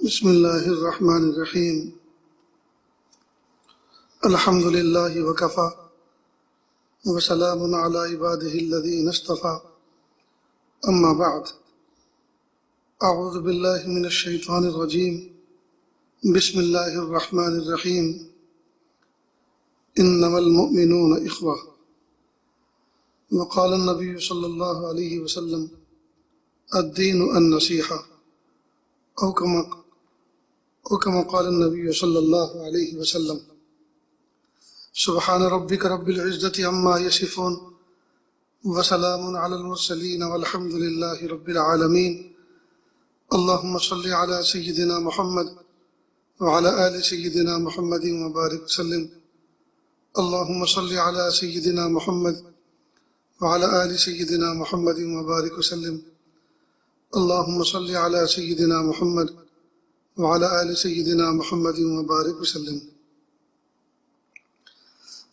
بسم اللہ الرحمن الرحیم الحمد للہ وکفا وسلام علی عبادہ الذین اصطفى اما بعد اعوذ باللہ من الشیطان الرجیم بسم اللہ الرحمن الرحیم انما المؤمنون اخوہ وقال النبی صلی اللہ علیہ وسلم الدین النصیحہ او كما قال النبي صلى الله عليه وسلم سبحان ربك رب العزة عما يصفون وسلام على المرسلين والحمد لله رب العالمين اللهم صل على سيدنا محمد وعلى آل سيدنا محمد وبارك وسلم اللهم صل على سيدنا محمد وعلى آل سيدنا محمد وبارك وسلم اللهم صل على سيدنا محمد وعلى آل سیدنا محمد مبارک وسلم۔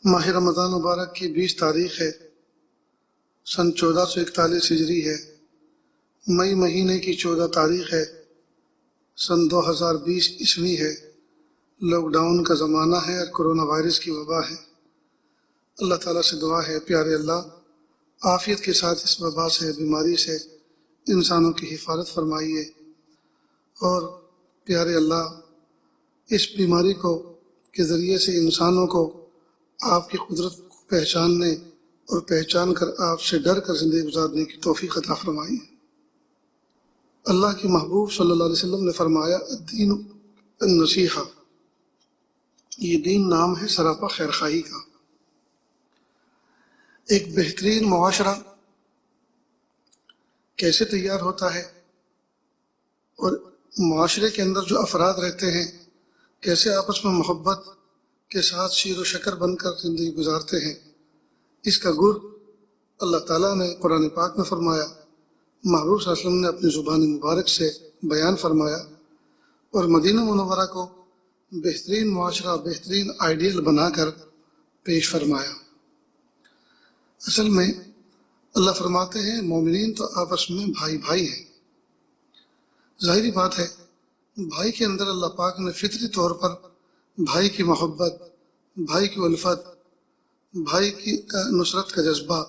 ماہ رمضان مبارک کی 20 تاریخ ہے، سن 1441 ہجری ہے، مئی مہینے کی 14 تاریخ ہے، سن 2020 عیسوی ہے، لاک ڈاؤن کا زمانہ ہے اور کرونا وائرس کی وبا ہے۔ اللہ تعالیٰ سے دعا ہے پیارے اللہ عافیت کے ساتھ اس وبا سے، بیماری سے انسانوں کی حفاظت فرمائیے، اور پیارے اللہ اس بیماری کے ذریعے سے انسانوں کو آپ کی قدرت کو پہچاننے اور پہچان کر آپ سے ڈر کر زندگی گزارنے کی توفیق عطا فرمائیے۔ اللہ کے محبوب صلی اللہ علیہ وسلم نے فرمایا الدین النصیحہ، یہ دین نام ہے سراپا خیرخواہی کا۔ ایک بہترین معاشرہ کیسے تیار ہوتا ہے اور معاشرے کے اندر جو افراد رہتے ہیں کیسے آپس میں محبت کے ساتھ شیر و شکر بن کر زندگی گزارتے ہیں، اس کا گر اللہ تعالیٰ نے قرآن پاک میں فرمایا، محبوب صلی اللہ علیہ وسلم نے اپنی زبان مبارک سے بیان فرمایا، اور مدینہ منورہ کو بہترین معاشرہ، بہترین آئیڈیل بنا کر پیش فرمایا۔ اصل میں اللہ فرماتے ہیں مومنین تو آپس میں بھائی بھائی ہیں۔ ظاہری بات ہے بھائی کے اندر اللہ پاک نے فطری طور پر بھائی کی محبت، بھائی کی الفت، بھائی کی نصرت کا جذبہ،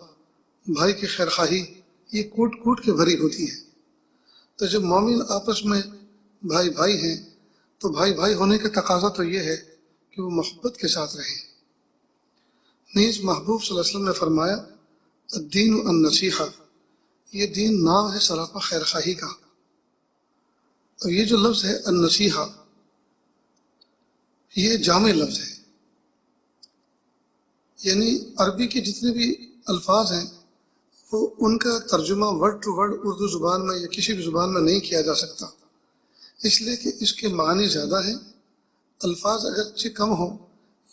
بھائی کی خیرخواہی، یہ کوٹ کوٹ کے بھری ہوتی ہے۔ تو جب مومن آپس میں بھائی بھائی ہیں تو بھائی بھائی ہونے کا تقاضا تو یہ ہے کہ وہ محبت کے ساتھ رہیں۔ نیز محبوب صلی اللہ علیہ وسلم نے فرمایا الدین النصیحہ، یہ دین نام ہے سراپا خیرخواہی کا۔ اور یہ جو لفظ ہے النصیحہ، یہ جامع لفظ ہے، یعنی عربی کے جتنے بھی الفاظ ہیں وہ ان کا ترجمہ ورڈ ٹو ورڈ اردو زبان میں یا کسی بھی زبان میں نہیں کیا جا سکتا، اس لیے کہ اس کے معنی زیادہ ہیں۔ الفاظ اگرچہ کم ہوں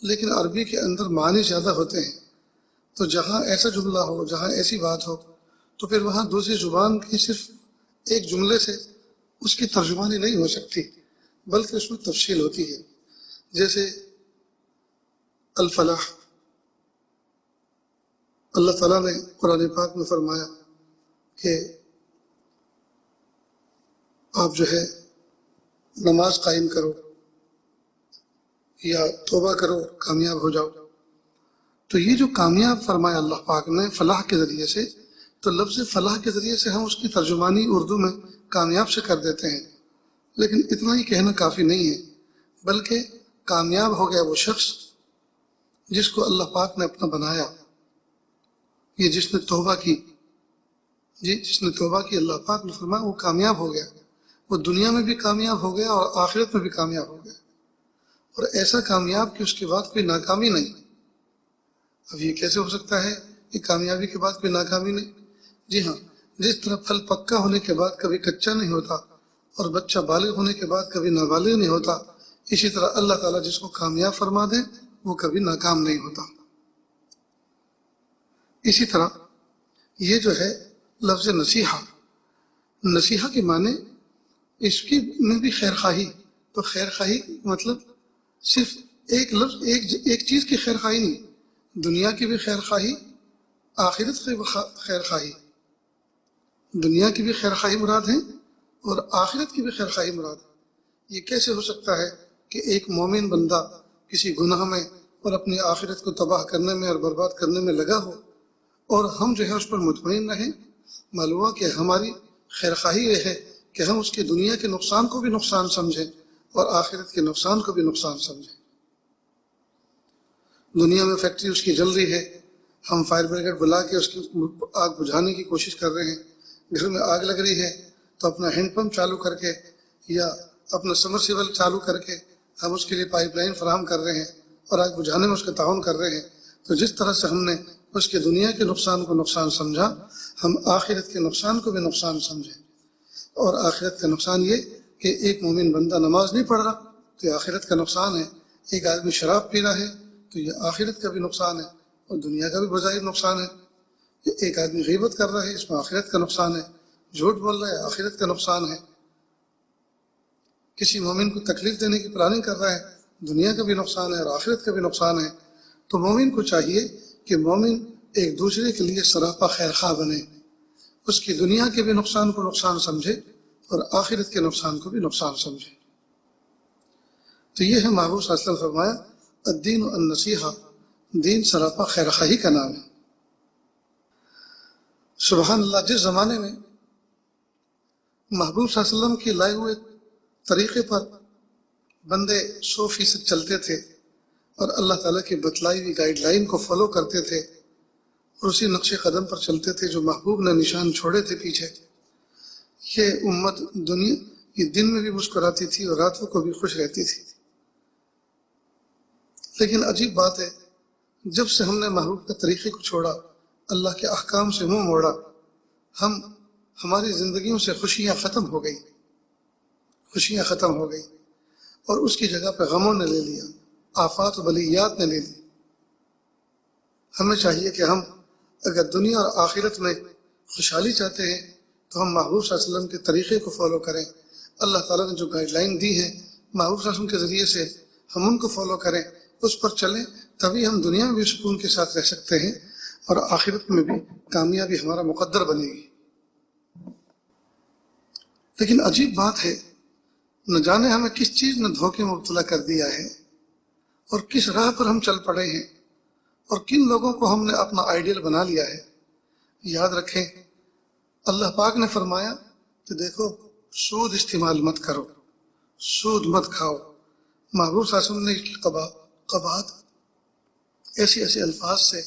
لیکن عربی کے اندر معنی زیادہ ہوتے ہیں، تو جہاں ایسا جملہ ہو، جہاں ایسی بات ہو، تو پھر وہاں دوسری زبان کی صرف ایک جملے سے اس کی ترجمانی نہیں ہو سکتی، بلکہ اس میں تفصیل ہوتی ہے۔ جیسے الفلاح، اللہ تعالیٰ نے قرآن پاک میں فرمایا کہ آپ جو ہے نماز قائم کرو یا توبہ کرو کامیاب ہو جاؤ۔ تو یہ جو کامیاب فرمایا اللہ پاک نے فلاح کے ذریعے سے، تو لفظ فلاح کے ذریعے سے ہم اس کی ترجمانی اردو میں کامیاب سے کر دیتے ہیں، لیکن اتنا ہی کہنا کافی نہیں ہے، بلکہ کامیاب ہو گیا وہ شخص جس کو اللہ پاک نے اپنا بنایا، یہ جس نے توبہ کی، جس نے توبہ کی، اللہ پاک نے فرمایا وہ کامیاب ہو گیا، وہ دنیا میں بھی کامیاب ہو گیا اور آخرت میں بھی کامیاب ہو گیا، اور ایسا کامیاب کہ اس کے بعد کوئی ناکامی نہیں۔ اب یہ کیسے ہو سکتا ہے کہ کامیابی کے بعد کوئی ناکامی نہیں؟ جی ہاں، جس طرح پھل پکا ہونے کے بعد کبھی کچا نہیں ہوتا اور بچہ بالغ ہونے کے بعد کبھی نابالغ نہیں ہوتا، اسی طرح اللہ تعالیٰ جس کو کامیاب فرما دے وہ کبھی ناکام نہیں ہوتا۔ اسی طرح یہ جو ہے لفظ نصیحہ، نصیحہ کے معنی اس کی میں بھی خیرخواہی، تو خیرخواہی مطلب صرف ایک لفظ ایک چیز کی خیرخواہی نہیں، دنیا کی بھی خیرخواہی، آخرت کی بھی خیرخواہی، دنیا کی بھی خیرخواہی مراد ہے اور آخرت کی بھی خیرخواہی مراد ہے۔ یہ کیسے ہو سکتا ہے کہ ایک مومن بندہ کسی گناہ میں اور اپنی آخرت کو تباہ کرنے میں اور برباد کرنے میں لگا ہو اور ہم جو ہے اس پر مطمئن رہیں؟ معلوم ہوا کہ ہماری خیرخواہی یہ ہے کہ ہم اس کی دنیا کے نقصان کو بھی نقصان سمجھیں اور آخرت کے نقصان کو بھی نقصان سمجھیں۔ دنیا میں فیکٹری اس کی جل رہی ہے، ہم فائر بریگیڈ بلا کے اس کی آگ بجھانے کی کوشش کر رہے ہیں۔ گھر میں آگ لگ رہی ہے تو اپنا ہینڈ پمپ چالو کر کے یا اپنا سمرسیبل چالو کر کے ہم اس کے لیے پائپ لائن فراہم کر رہے ہیں اور آگ بجھانے میں اس کا تعاون کر رہے ہیں۔ تو جس طرح سے ہم نے اس کے دنیا کے نقصان کو نقصان سمجھا، ہم آخرت کے نقصان کو بھی نقصان سمجھیں۔ اور آخرت کا نقصان یہ کہ ایک مومن بندہ نماز نہیں پڑھ رہا تو یہ آخرت کا نقصان ہے، ایک آدمی شراب پی رہا ہے تو یہ آخرت کا بھی نقصان ہے اور دنیا کا بھی بظاہر نقصان ہے۔ ایک آدمی غیبت کر رہا ہے، اس میں آخرت کا نقصان ہے، جھوٹ بول رہا ہے، آخرت کا نقصان ہے، کسی مومن کو تکلیف دینے کی پلاننگ کر رہا ہے، دنیا کا بھی نقصان ہے اور آخرت کا بھی نقصان ہے۔ تو مومن کو چاہیے کہ مومن ایک دوسرے کے لیے سراپا خیر خواہ بنے، اس کی دنیا کے بھی نقصان کو نقصان سمجھے اور آخرت کے نقصان کو بھی نقصان سمجھے۔ تو یہ ہے محبوب صلی اللہ علیہ وسلم فرمایا الدین النصیحہ، دین سراپا خیر خواہی کا نام ہے۔ سبحان اللہ، جس زمانے میں محبوب صلی اللہ علیہ وسلم کی لائے ہوئے طریقے پر بندے 100% چلتے تھے اور اللہ تعالیٰ کی بتلائی ہوئی گائیڈ لائن کو فالو کرتے تھے اور اسی نقش قدم پر چلتے تھے جو محبوب نے نشان چھوڑے تھے پیچھے، یہ امت دنیا یہ دن میں بھی مسکراتی تھی اور راتوں کو بھی خوش رہتی تھی۔ لیکن عجیب بات ہے، جب سے ہم نے محبوب کے طریقے کو چھوڑا، اللہ کے احکام سے منہ موڑا، ہماری زندگیوں سے خوشیاں ختم ہو گئی، خوشیاں ختم ہو گئی اور اس کی جگہ پہ غموں نے لے لیا، آفات و بلیات نے لے لی۔ ہمیں چاہیے کہ ہم اگر دنیا اور آخرت میں خوشحالی چاہتے ہیں تو ہم محبوب صلی اللہ علیہ وسلم کے طریقے کو فالو کریں، اللہ تعالیٰ نے جو گائیڈ لائن دی ہے محبوب صلی اللہ علیہ وسلم کے ذریعے سے ہم ان کو فالو کریں، اس پر چلیں، تبھی ہم دنیا میں بھی سکون کے ساتھ رہ سکتے ہیں اور آخرت میں بھی کامیابی ہمارا مقدر بنے گی۔ لیکن عجیب بات ہے، نہ جانے ہمیں کس چیز نے دھوکے میں مبتلا کر دیا ہے اور کس راہ پر ہم چل پڑے ہیں اور کن لوگوں کو ہم نے اپنا آئیڈیل بنا لیا ہے۔ یاد رکھیں، اللہ پاک نے فرمایا کہ دیکھو سود استعمال مت کرو، سود مت کھاؤ۔ محبوب صلی اللہ علیہ وسلم نے قباحت ایسی ایسی الفاظ سے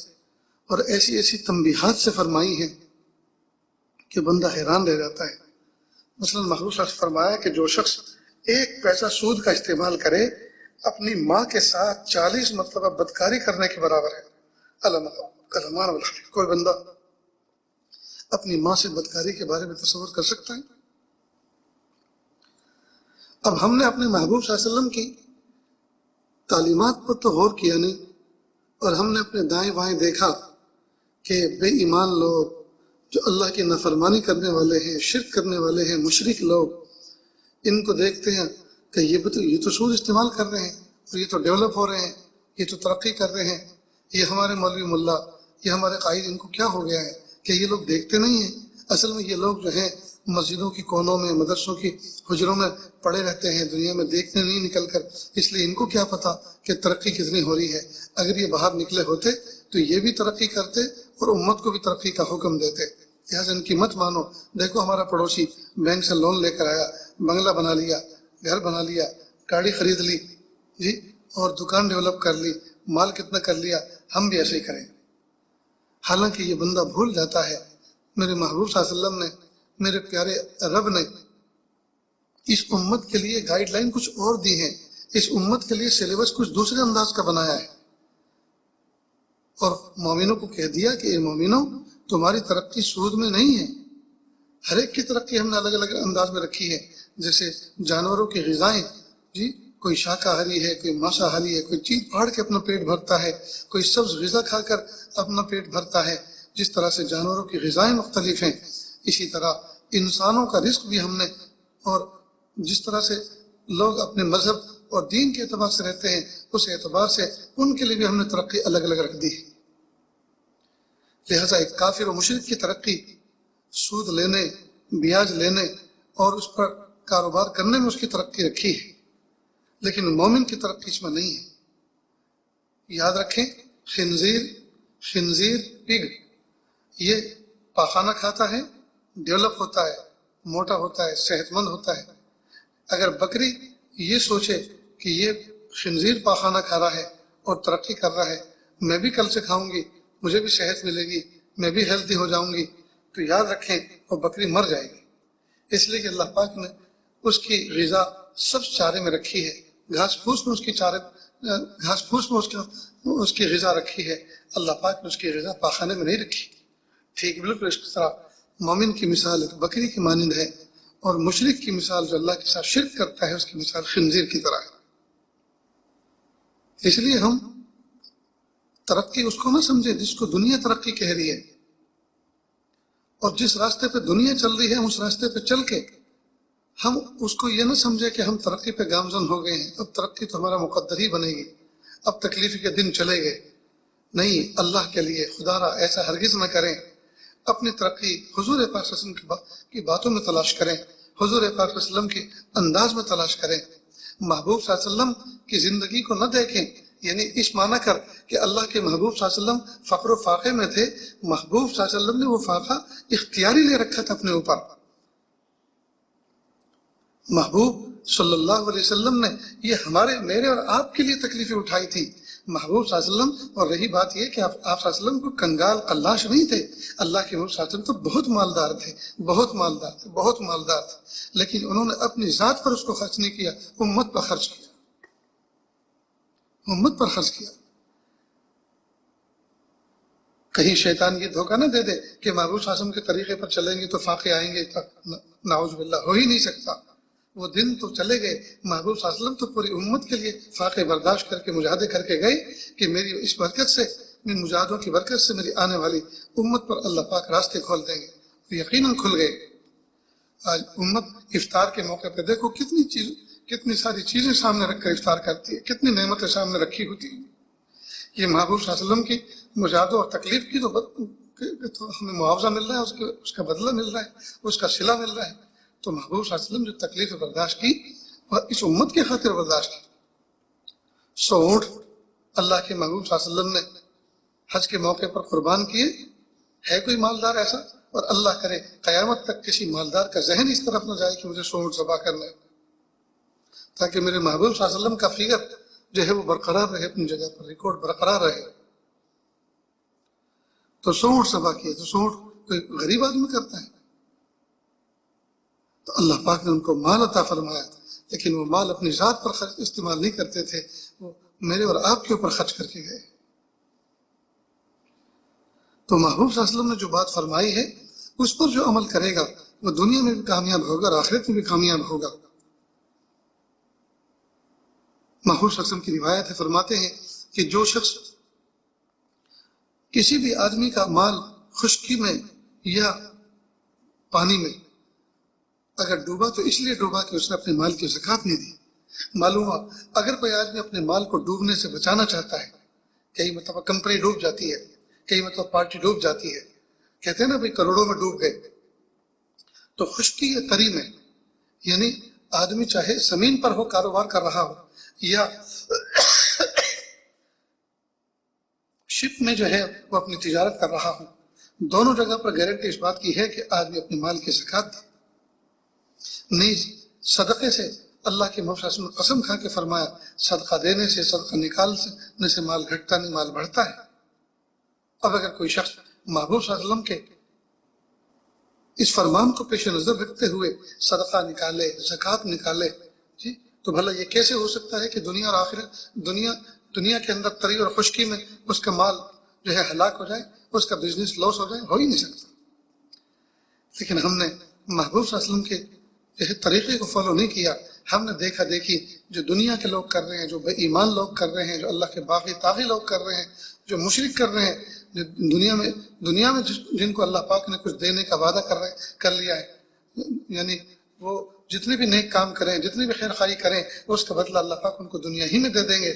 اور ایسی ایسی تنبیہات سے فرمائی ہیں کہ بندہ حیران رہ جاتا ہے۔ مثلا محبوب صلی اللہ علیہ وسلم فرمایا کہ جو شخص 1 پیسہ سود کا استعمال کرے اپنی ماں کے ساتھ 40 مرتبہ بدکاری کرنے کے برابر ہے۔ علمان والحق، کوئی بندہ اپنی ماں سے بدکاری کے بارے میں تصور کر سکتا ہے؟ اب ہم نے اپنے محبوب صلی اللہ علیہ وسلم کی تعلیمات پر تو غور کیا نہیں اور ہم نے اپنے دائیں بائیں دیکھا کہ بے ایمان لوگ جو اللہ کی نافرمانی کرنے والے ہیں، شرک کرنے والے ہیں، مشرک لوگ، ان کو دیکھتے ہیں کہ یہ تو سود استعمال کر رہے ہیں اور یہ تو ڈیولپ ہو رہے ہیں، یہ تو ترقی کر رہے ہیں، یہ ہمارے مولوی ملا، یہ ہمارے قائد، ان کو کیا ہو گیا ہے کہ یہ لوگ دیکھتے نہیں ہیں؟ اصل میں یہ لوگ جو ہیں مسجدوں کی کونوں میں، مدرسوں کی حجروں میں پڑے رہتے ہیں، دنیا میں دیکھتے نہیں نکل کر، اس لیے ان کو کیا پتا کہ ترقی کتنی ہو رہی ہے۔ اگر یہ باہر نکلے ہوتے تو یہ بھی ترقی کرتے اور امت کو بھی ترقی کا حکم دیتے۔ لہٰذا ان کی مت مانو۔ دیکھو ہمارا پڑوسی بینک سے لون لے کر آیا، بنگلہ بنا لیا، گھر بنا لیا، گاڑی خرید لی جی، اور دکان ڈیولپ کر لی، مال کتنا کر لیا، ہم بھی ایسے ہی کریں۔ حالانکہ یہ بندہ بھول جاتا ہے میرے محبوب صلی اللہ علیہ وسلم نے، میرے پیارے رب نے اس امت کے لیے گائیڈ لائن کچھ اور دی ہے، اس امت کے لیے سلیبس کچھ دوسرے انداز کا بنایا ہے اور مومنوں کو کہہ دیا کہ اے مومنوں، تمہاری ترقی سود میں نہیں ہے۔ ہر ایک کی ترقی ہم نے الگ الگ انداز میں رکھی ہے، جیسے جانوروں کی غذائیں جی، کوئی شاکاہاری ہے، کوئی ماساہاری ہے، کوئی چیز پھاڑ کے اپنا پیٹ بھرتا ہے، کوئی سبز غذا کھا کر اپنا پیٹ بھرتا ہے۔ جس طرح سے جانوروں کی غذائیں مختلف ہیں، اسی طرح انسانوں کا رزق بھی ہم نے، اور جس طرح سے لوگ اپنے مذہب اور دین کے اعتبار سے رہتے ہیں، اس اعتبار سے ان کے لیے بھی ہم نے ترقی الگ الگ رکھ دی ہے۔ لہٰذا ایک کافر و مشرک کی ترقی سود لینے، بیاج لینے اور اس پر کاروبار کرنے میں اس کی ترقی رکھی ہے، لیکن مومن کی ترقی اس میں نہیں ہے۔ یاد رکھیں، خنزیر پگ یہ پاخانہ کھاتا ہے، ڈیولپ ہوتا ہے، موٹا ہوتا ہے، صحت مند ہوتا ہے۔ اگر بکری یہ سوچے کہ یہ خنزیر پاخانہ کھا رہا ہے اور ترقی کر رہا ہے، میں بھی کل سے کھاؤں گی، مجھے بھی صحت ملے گی، میں بھی ہیلتھی ہو جاؤں گی، تو یاد رکھیں وہ بکری مر جائے گی۔ اس لیے کہ اللہ پاک نے اس کی غذا سب چارے میں رکھی ہے، گھاس پھوس میں اس کی غذا رکھی ہے۔ اللہ پاک نے اس کی غذا پاخانے میں نہیں رکھی۔ ٹھیک بالکل اس طرح مومن کی مثال ایک بکری کی مانند ہے، اور مشرک کی مثال جو اللہ کے ساتھ شرک کرتا ہے اس کی مثال خنزیر کی طرح ہے۔ اس لیے ہم ترقی اس کو نہ سمجھے جس کو دنیا ترقی کہہ رہی ہے، اور جس راستے پہ دنیا چل رہی ہے اس راستے پہ چل کے ہم اس کو یہ نہ سمجھے کہ ہم ترقی پہ گامزن ہو گئے ہیں، اب ترقی تو ہمارا مقدر ہی بنے گی، اب تکلیف کے دن چلے گئے۔ نہیں، اللہ کے لیے خدا را ایسا ہرگز نہ کریں۔ اپنی ترقی حضور پاک صلی اللہ علیہ وسلم کی باتوں میں تلاش کریں، حضور پاک صلی اللہ علیہ وسلم کے انداز میں تلاش کریں۔ محبوب صلی اللہ علیہ وسلم کی زندگی کو نہ دیکھیں، یعنی اس معنی کر کہ اللہ کے محبوب صلی اللہ علیہ وسلم فقر و فاقے میں تھے، محبوب صلی اللہ علیہ وسلم نے وہ فاقہ اختیاری لے رکھا تھا اپنے اوپر۔ محبوب صلی اللہ علیہ وسلم نے یہ میرے اور آپ کے لیے تکلیفیں اٹھائی تھی، محبوب صلی اللہ علیہ وسلم۔ اور رہی بات یہ کہ آپ صلی اللہ علیہ وسلم کو کنگال قلاش نہیں تھے، اللہ کے محبوب صلی اللہ علیہ وسلم تو بہت مالدار تھے، بہت مالدار تھے، لیکن انہوں نے اپنی ذات پر اس کو خرچ نہیں کیا، امت پر خرچ کیا، امت پر خرچ کیا۔ کہیں شیطان یہ دھوکہ نہ دے دے کہ محبوب صلی اللہ علیہ وسلم کے طریقے پر چلیں گے تو فاقے آئیں گے، نعوذ باللہ، ہو ہی نہیں سکتا۔ وہ دن تو چلے گئے، محبوب صلی اللہ علیہ وسلم تو پوری امت کے لیے فاقے برداشت کر کے مجاہدے کر کے گئے کہ میری اس برکت سے، ان مجاہدوں کی برکت سے میری آنے والی امت پر اللہ پاک راستے کھول دیں گے۔ یقیناً کھل گئے۔ آج امت افطار کے موقع پہ دیکھو کتنی ساری چیزیں سامنے رکھ کر افطار کرتی ہے، کتنی نعمتیں سامنے رکھی ہوتی ہیں۔ یہ محبوب صلی اللہ علیہ وسلم کی مجاہدوں اور تکلیف کی تو ہمیں معاوضہ مل رہا ہے، اس کا بدلہ مل رہا ہے، اس کا صلہ مل رہا ہے۔ تو محبوب صلی اللہ علیہ وسلم جو تکلیف برداشت کی وہ اس امت کی خاطر برداشت کی۔ 100 اونٹ اللہ کے محبوب صلی اللہ علیہ وسلم نے حج کے موقع پر قربان کیے۔ ہے کوئی مالدار ایسا؟ اور اللہ کرے قیامت تک کسی مالدار کا ذہن اس طرف نہ جائے کہ مجھے 100 اونٹ ذبح کرنا ہے، تاکہ میرے محبوب صلی اللہ علیہ وسلم کا فگر جو ہے وہ برقرار رہے، اپنی جگہ پر ریکارڈ برقرار رہے۔ تو 100 اونٹ ذبح کیے، تو 100 اونٹ کوئی غریب آدمی کرتا ہے؟ تو اللہ پاک نے ان کو مال عطا فرمایا، لیکن وہ مال اپنی ذات پر استعمال نہیں کرتے تھے، وہ میرے اور آپ کے اوپر خرچ کر کے گئے۔ تو محبوب صلی اللہ علیہ وسلم نے جو بات فرمائی ہے اس پر جو عمل کرے گا وہ دنیا میں بھی کامیاب ہوگا اور آخرت میں بھی کامیاب ہوگا۔ محبوب صلی اللہ علیہ وسلم کی روایت ہے، فرماتے ہیں کہ جو شخص کسی بھی آدمی کا مال خشکی میں یا پانی میں اگر ڈوبا تو اس لیے ڈوبا کہ اس نے اپنے مال کی زکوٰۃ نہیں دی۔ معلوم ہوا اگر کوئی آدمی اپنے مال کو ڈوبنے سے بچانا چاہتا ہے، کئی مرتبہ کمپنی ڈوب جاتی ہے، کئی مرتبہ پارٹی ڈوب جاتی ہے، کہتے ہیں نا بھائی کروڑوں میں ڈوب گئے، تو خشکی یا تری میں، یعنی آدمی چاہے زمین پر ہو کاروبار کر رہا ہو یا شپ میں جو ہے وہ اپنی تجارت کر رہا ہو، دونوں جگہ پر گارنٹی اس بات کی ہے کہ آدمی اپنے مال کی زکوٰۃ دے۔ نیز صدقے سے اللہ کے محبوب صلی اللہ علیہ وسلم نے قسم کھا کے فرمایا، صدقہ دینے سے، صدقہ نکالنے سے مال گھٹتا نہیں، مال بڑھتا ہے۔ اب اگر کوئی شخص محبوب صلی اللہ علیہ وسلم کے اس فرمان کو پیش نظر رکھتے ہوئے صدقہ نکالے، زکوٰۃ نکالے، جی تو بھلا یہ کیسے ہو سکتا ہے کہ دنیا اور آخرت، دنیا کے اندر تری اور خشکی میں اس کا مال جو ہے ہلاک ہو جائے، اس کا بزنس لاس ہو جائے؟ ہو ہی نہیں سکتا۔ لیکن ہم نے محبوب صلی اللہ علیہ وسلم کے طریقے کو فالو نہیں کیا، ہم نے دیکھا دیکھی جو دنیا کے لوگ کر رہے ہیں، جو بے ایمان لوگ کر رہے ہیں، جو اللہ کے باغی طاغی لوگ کر رہے ہیں، جو مشرک کر رہے ہیں، جو دنیا میں جن کو اللہ پاک نے کچھ دینے کا وعدہ کر لیا ہے، یعنی وہ جتنے بھی نیک کام کریں، جتنی بھی خیر خواہی کریں، اس کا بدلہ اللہ پاک ان کو دنیا ہی میں دے دیں گے۔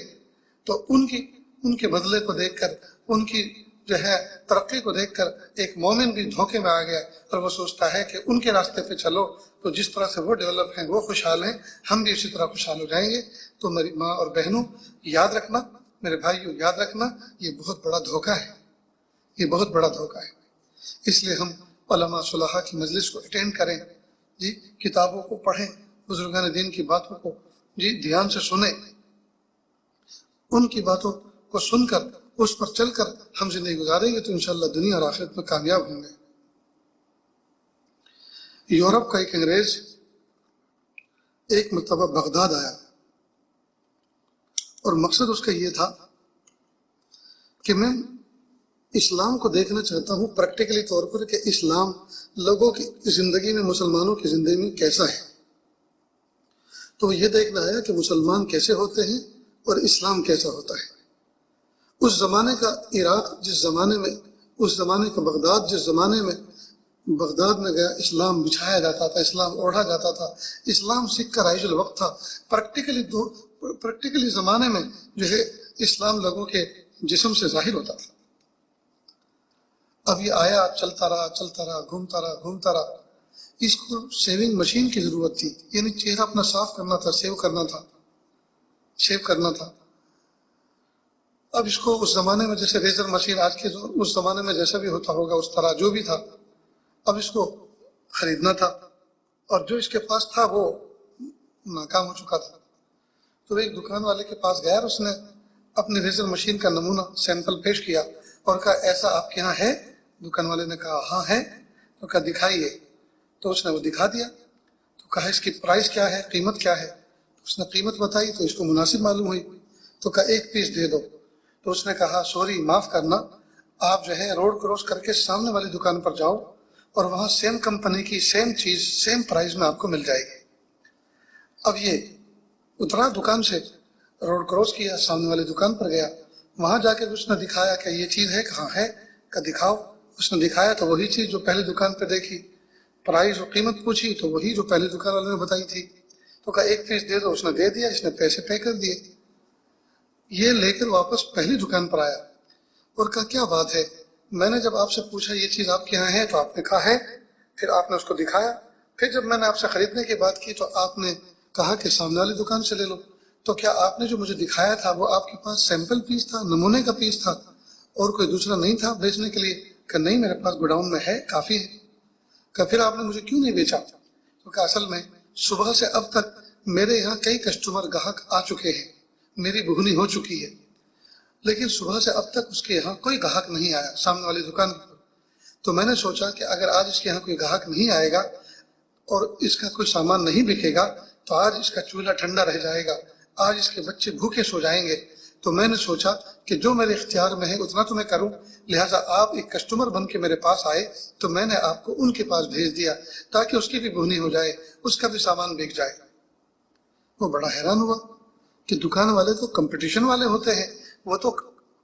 تو ان کے بدلے کو دیکھ کر، ان کی جو ہے ترقی کو دیکھ کر ایک مومن بھی دھوکے میں آ گیا، اور وہ سوچتا ہے کہ ان کے راستے پہ چلو تو جس طرح سے وہ ڈیولپ ہیں، وہ خوشحال ہیں، ہم بھی اسی طرح خوشحال ہو جائیں گے۔ تو میری ماں اور بہنوں یاد رکھنا، میرے بھائیوں یاد رکھنا، یہ بہت بڑا دھوکہ ہے، یہ بہت بڑا دھوکہ ہے۔ اس لیے ہم علماء صلحاء کی مجلس کو اٹینڈ کریں، جی کتابوں کو پڑھیں، بزرگان دین کی باتوں کو جی دھیان سے سنیں، ان کی باتوں کو سن کر اس پر چل کر ہم زندگی گزاریں گے تو انشاءاللہ دنیا اور آخرت میں کامیاب ہوں گے۔ یورپ کا ایک انگریز ایک مرتبہ بغداد آیا اور مقصد اس کا یہ تھا کہ میں اسلام کو دیکھنا چاہتا ہوں پریکٹیکلی طور پر کہ اسلام لوگوں کی زندگی میں، مسلمانوں کی زندگی میں کیسا ہے۔ تو وہ یہ دیکھنا ہے کہ مسلمان کیسے ہوتے ہیں اور اسلام کیسا ہوتا ہے۔ اس زمانے کا عراق جس زمانے میں، اس زمانے کا بغداد جس زمانے میں بغداد میں گیا، اسلام بچھایا جاتا تھا، اسلام اوڑھا جاتا تھا، اسلام سکھ کا رائج الوقت تھا۔ پریکٹیکلی زمانے میں جو ہے اسلام لوگوں کے جسم سے ظاہر ہوتا تھا۔ اب یہ آیا، چلتا رہا، گھومتا رہا۔ اس کو سیونگ مشین کی ضرورت تھی، یعنی چہرہ اپنا صاف کرنا تھا، شیو کرنا تھا۔ اب اس کو اس زمانے میں جیسے ریزر مشین آج کے اس زمانے میں جیسا بھی ہوتا ہوگا اس طرح جو بھی تھا، اب اس کو خریدنا تھا، اور جو اس کے پاس تھا وہ ناکام ہو چکا تھا۔ تو ایک دکان والے کے پاس گیا اور اس نے اپنی ریزر مشین کا نمونہ سیمپل پیش کیا اور کہا ایسا آپ کے یہاں ہے؟ دکان والے نے کہا ہاں ہے۔ تو کہا دکھائیے۔ تو اس نے وہ دکھا دیا۔ تو کہا اس کی پرائس کیا ہے، قیمت کیا ہے؟ اس نے قیمت بتائی تو اس کو مناسب معلوم ہوئی۔ تو کہا ایک پیس دے دو۔ تو اس نے کہا سوری، معاف کرنا، آپ جو ہے روڈ کراس کر کے سامنے والی دکان پر جاؤ اور وہاں سیم کمپنی کی سیم چیز سیم پرائز میں آپ کو مل جائے گی۔ اب یہ اترا دکان سے، روڈ کراس کیا، سامنے والی دکان پر گیا، وہاں جا کے اس نے دکھایا کہ یہ چیز ہے، کہاں ہے؟ کہ دکھاؤ۔ اس نے دکھایا تو وہی چیز جو پہلے دکان پہ دیکھی، پرائز اور قیمت پوچھی تو وہی جو پہلے دکان والے نے بتائی تھی۔ تو کہا ایک پیس دے دو۔ اس نے دے دیا، اس نے پیسے پے کر دیے۔ یہ لے کر واپس پہلی دکان پر آیا اور کہا کیا بات ہے، میں نے جب آپ سے پوچھا یہ چیز آپ کے یہاں ہے تو آپ نے کہا ہے، پھر آپ نے اس کو دکھایا، پھر جب میں نے آپ سے خریدنے کی بات کی تو آپ نے کہا کہ سامنے والی دکان سے لے لو۔ تو کیا آپ نے جو مجھے دکھایا تھا وہ آپ کے پاس سیمپل پیس تھا، نمونے کا پیس تھا، اور کوئی دوسرا نہیں تھا بیچنے کے لیے؟ کہ نہیں، میرے پاس گوڈاؤن میں ہے، کافی ہے۔ کہ پھر آپ نے مجھے کیوں نہیں بیچا؟ تو کہ اصل میں صبح سے اب تک میرے یہاں کئی کسٹمر گاہک آ چکے ہیں، میری بھگنی ہو چکی ہے، لیکن صبح سے اب تک اس کے یہاں کوئی گاہک نہیں آیا سامنے والی دکان پر۔ تو میں نے سوچا کہ اگر آج اس کے یہاں کوئی گاہک نہیں آئے گا اور اس کا کوئی سامان نہیں بکے گا تو آج اس کا چولہا ٹھنڈا رہ جائے گا، آج اس کے بچے بھوکے سو جائیں گے۔ تو میں نے سوچا کہ جو میرے اختیار میں ہے اتنا تو میں کروں، لہٰذا آپ ایک کسٹمر بن کے میرے پاس آئے تو میں نے آپ کو ان کے پاس بھیج دیا تاکہ اس کی بھی بھونی ہو جائے، اس کا بھی سامان بک جائے۔ وہ بڑا حیران ہوا کہ دکان والے تو کمپٹیشن والے ہوتے ہیں، وہ تو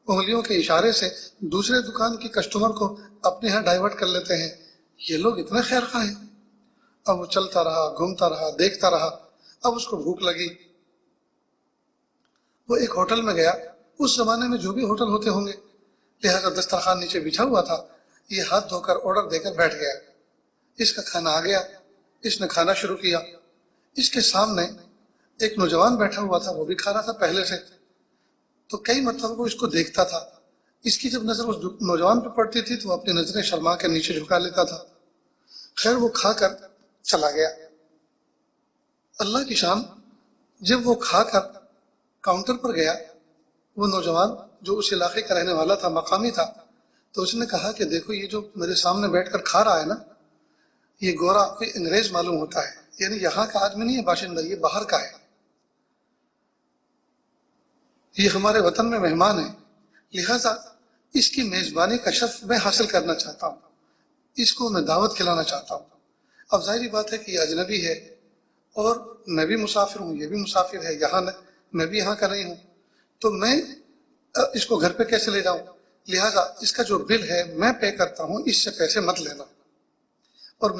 انگلیوں کے اشارے سے دوسرے دکان کی کسٹمر کو اپنے ہاں ڈائیورٹ کر لیتے ہیں، یہ لوگ اتنے خیر خواہ ہیں۔ اب وہ چلتا رہا، گھومتا رہا، دیکھتا رہا۔ اب اس کو بھوک لگی، وہ ایک ہوٹل میں گیا، اس زمانے میں جو بھی ہوٹل ہوتے ہوں گے، لہٰذا دسترخوان نیچے بچھا ہوا تھا، یہ ہاتھ دھو کر آرڈر دے کر بیٹھ گیا۔ اس کا کھانا آ گیا، اس نے کھانا شروع کیا۔ اس کے سامنے ایک نوجوان بیٹھا ہوا تھا، وہ بھی کھا رہا تھا پہلے سے، تو کئی مرتبہ وہ اس کو دیکھتا تھا۔ اس کی جب نظر اس نوجوان پہ پڑتی تھی تو وہ اپنی نظریں شرما کے نیچے جھکا لیتا تھا۔ خیر وہ کھا کر چلا گیا۔ اللہ کی شان، جب وہ کھا کر کاؤنٹر پر گیا، وہ نوجوان جو اس علاقے کا رہنے والا تھا، مقامی تھا، تو اس نے کہا کہ دیکھو یہ جو میرے سامنے بیٹھ کر کھا رہا ہے نا، یہ گورا کوئی انگریز معلوم ہوتا ہے، یعنی یہاں کا آدمی نہیں ہے، باشندہ، یہ باہر کا ہے، یہ ہمارے وطن میں مہمان ہے، لہٰذا اس کی میزبانی کا شرف میں حاصل کرنا چاہتا ہوں، اس کو میں دعوت کھلانا چاہتا ہوں۔ اب ظاہری بات ہے کہ یہ اجنبی ہے اور میں بھی مسافر ہوں، یہ بھی مسافر ہے، یہاں میں بھی یہاں کا نہیں ہوں، تو میں اس کو گھر پہ کیسے لے جاؤں؟ لہٰذا اس کا جو بل ہے میں پے کرتا ہوں، اس سے پیسے مت لینا، اور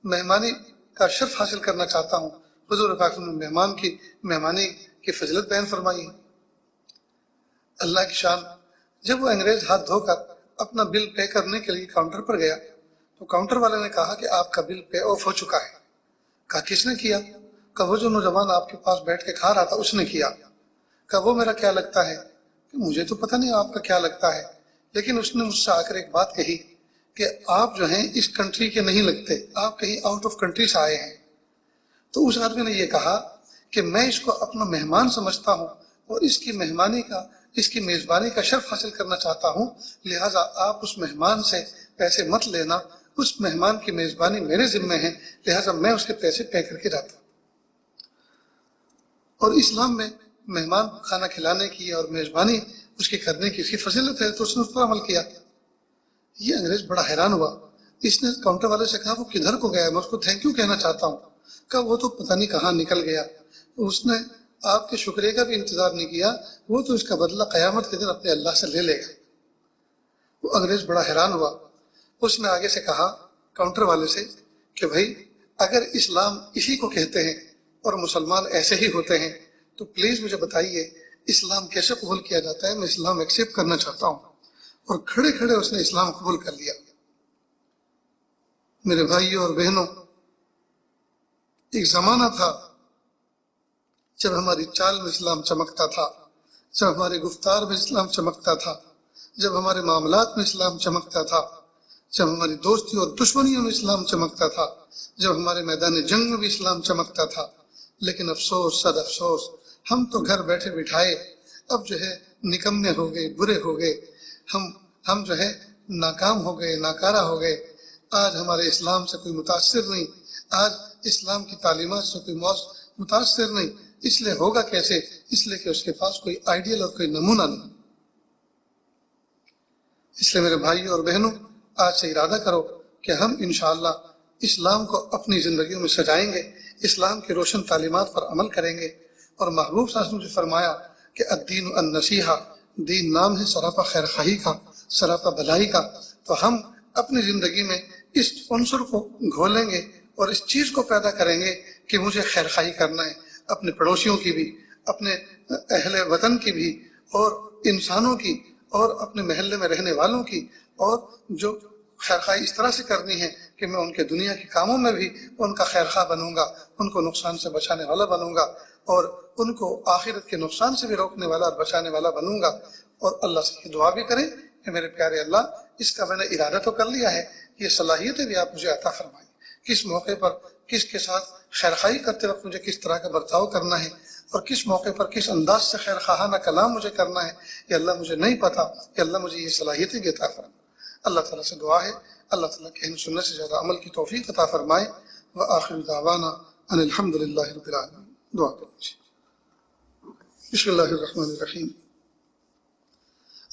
مہمانی کا شرف حاصل کرنا چاہتا ہوں۔ حضور پاک نے مہمانی کی فضیلت بیان فرمائی ہے۔ اللہ کی شان، جب وہ انگریز ہاتھ دھو کر اپنا بل پے کرنے کے لیے کاؤنٹر پر گیا تو کاؤنٹر والے نے کہا کہ آپ کا بل پے آف ہو چکا ہے۔ کہا کس نے کیا؟ کہا وہ جو نوجوان آپ کے پاس بیٹھ کے کھا رہا تھا اس نے کیا۔ کہا وہ میرا کیا لگتا ہے؟ کہ مجھے تو پتہ نہیں آپ کا کیا لگتا ہے، لیکن اس نے مجھ سے آ کر ایک بات کہی کہ آپ جو ہیں اس کنٹری کے نہیں لگتے، آپ کہیں آؤٹ آف کنٹری سے آئے ہیں۔ تو اس آدمی نے یہ کہا کہ میں اس کو اپنا مہمان سمجھتا ہوں اور اس کی مہمانی کا، اس کی میزبانی کا شرف حاصل کرنا چاہتا ہوں، لہٰذا آپ اس مہمان سے پیسے مت لینا، اس مہمان کی میزبانی میرے ذمہ ہے، لہٰذا میں اس کے پیسے پے کر کے جاتا ہوں۔ اور اسلام میں مہمان کو کھانا کھلانے کی اور میزبانی اس کی کرنے کی اس کی فضیلت ہے، تو اس نے اس پر عمل کیا۔ یہ انگریز بڑا حیران ہوا، اس نے کاؤنٹر والے سے کہا وہ کدھر کو گیا ہے، میں اس کو تھینک یو کہنا چاہتا ہوں۔ کہا وہ تو پتہ نہیں کہاں نکل گیا، اس نے آپ کے شکریہ کا بھی انتظار نہیں کیا، وہ تو اس کا بدلہ قیامت کے دن اپنے اللہ سے لے لے گا۔ وہ انگریز بڑا حیران ہوا، اس نے آگے سے کہا کاؤنٹر والے سے کہ بھائی اگر اسلام اسی کو کہتے ہیں اور مسلمان ایسے ہی ہوتے ہیں تو پلیز مجھے بتائیے اسلام کیسے قبول کیا جاتا ہے، میں اسلام ایکسیپٹ کرنا چاہتا ہوں۔ اور کھڑے کھڑے اس نے اسلام قبول کر لیا۔ میرے بھائیوں اور بہنوں، ایک زمانہ تھا جب ہماری چال میں اسلام چمکتا تھا، جب ہمارے گفتار میں اسلام چمکتا تھا، جب ہمارے معاملات میں اسلام چمکتا تھا، جب ہماری دوستی اور دشمنیوں میں اسلام چمکتا تھا، جب ہمارے میدان جنگ میں بھی اسلام چمکتا تھا۔ لیکن افسوس، صد افسوس، ہم تو گھر بیٹھے بٹھائے اب جو ہے نکمے ہو گئے، برے ہو گئے، ہم جو ہے ناکام ہو گئے، ناکارہ ہو گئے۔ آج ہمارے اسلام سے کوئی متاثر نہیں، آج اسلام کی تعلیمات سے کوئی متاثر نہیں۔ اس لیے ہوگا کیسے؟ اس لیے کہ اس کے پاس کوئی آئیڈیل اور کوئی نمونہ نہیں۔ اس لیے میرے بھائیوں اور بہنوں، آج سے ارادہ کرو کہ ہم انشاءاللہ اسلام کو اپنی زندگیوں میں سجائیں گے، اسلام کی روشن تعلیمات پر عمل کریں گے۔ اور محبوب صلی اللہ علیہ وسلم نے فرمایا کہ الدین النصیحہ، دین نام ہے سراپا خیر خواہی کا، سراپا بھلائی کا۔ تو ہم اپنی زندگی میں اس عنصر کو گھولیں گے اور اس چیز کو پیدا کریں گے کہ مجھے خیر خواہی کرنا ہے، اپنے پڑوسیوں کی بھی، اپنے اہل وطن کی بھی، اور انسانوں کی، اور اپنے محلے میں رہنے والوں کی، اور جو خیر خواہی اس طرح سے کرنی ہے کہ میں ان کے دنیا کے کاموں میں بھی ان کا خیر خواہ بنوں گا، ان کو نقصان سے بچانے والا بنوں گا، اور ان کو آخرت کے نقصان سے بھی روکنے والا اور بچانے والا بنوں گا۔ اور اللہ سے دعا بھی کریں کہ میرے پیارے اللہ، اس کا میں نے ارادہ تو کر لیا ہے، یہ صلاحیتیں بھی آپ مجھے عطا فرمائیں، کس موقع پر کس کے ساتھ خیر خواہی کرتے وقت مجھے کس طرح کا برتاؤ کرنا ہے، اور کس موقع پر کس انداز سے خیر خواہانہ کلام مجھے کرنا ہے، یہ اللہ مجھے نہیں پتا، کہ اللہ مجھے یہ صلاحیتیں بھی عطا فرمائے۔ اللہ تعالیٰ سے دعا ہے اللہ تعالیٰ کہنے سننے سے زیادہ عمل کی توفیق عطا فرمائے۔ وآخر دعوانا ان الحمد للہ رب العالمین۔ دعا کریں۔ بسم اللہ الرحمن الرحیم۔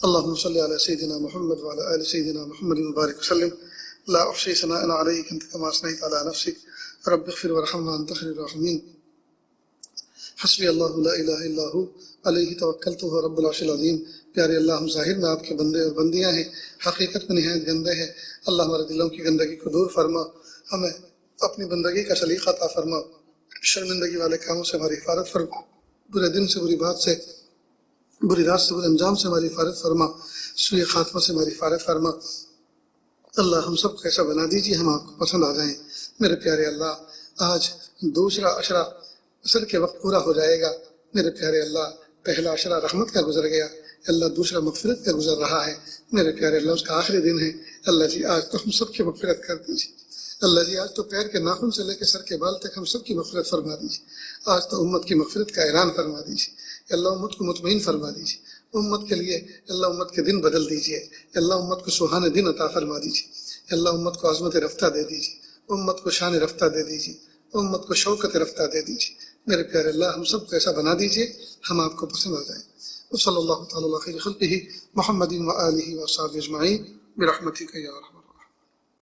اللهم صل على سيدنا محمد وعلى آل سيدنا محمد وبارك وسلم۔ لا أحصي ثناء عليك أنت كما أثنيت على نفسك، رب اغفر وارحم وأنت خير الراحمين۔ حسبي الله لا إله إلا هو علیہ توکلت ہو رب العرش العظیم۔ پیارے اللہ، ہم ظاہر میں آپ کے بندے اور بندیاں ہیں، حقیقت میں نہایت گندے ہیں۔ اللہ ہمارے دلوں کی گندگی کو دور فرما، ہمیں اپنی بندگی کا سلیقہ عطا فرما، شرمندگی والے کاموں سے ہماری حفاظت فرما، برے دن سے، بری بات سے، بری رات سے، برے انجام سے ہماری حفاظت فرما، سوء خاتمہ سے ہماری حفاظت فرما۔ اللہ ہم سب کو ایسا بنا دیجیے ہم آپ کو پسند آ جائیں۔ میرے پیارے اللہ، آج دوسرا عشرہ عصر کے وقت پورا ہو جائے گا۔ میرے پیارے اللہ، پہلا عشرہ رحمت کا گزر گیا، اللہ دوسرا مغفرت کا گزر رہا ہے۔ میرے پیارے اللہ، اس کا آخری دن ہے۔ اللہ جی آج تو ہم سب کی مغفرت کر دیجیے۔ اللہ جی آج تو پیر کے ناخن سے لے کے سر کے بال تک ہم سب کی مغفرت فرما دیجیے۔ آج تو امت کی مغفرت کا اعلان فرما دیجیے۔ اللہ امت کو مطمئن فرما دیجیے، امت کے لیے اللہ امت کے دن بدل دیجیے، اللہ امت کو سہانے دن عطا فرما دیجیے، اللہ امت کو عظمت رفتہ دے دیجیے، امت کو شان رفتہ دے دیجیے، امت کو شوکت رفتہ دے دیجیے۔ میرے پیارے اللہ، ہم سب کو ایسا بنا دیجیے ہم آپ کو پسند آ جائیں۔ وصلی اللہ تعالی علی خیر خلقہ محمد و آلہ و صحبہ اجمعین برحمتک یا ارحم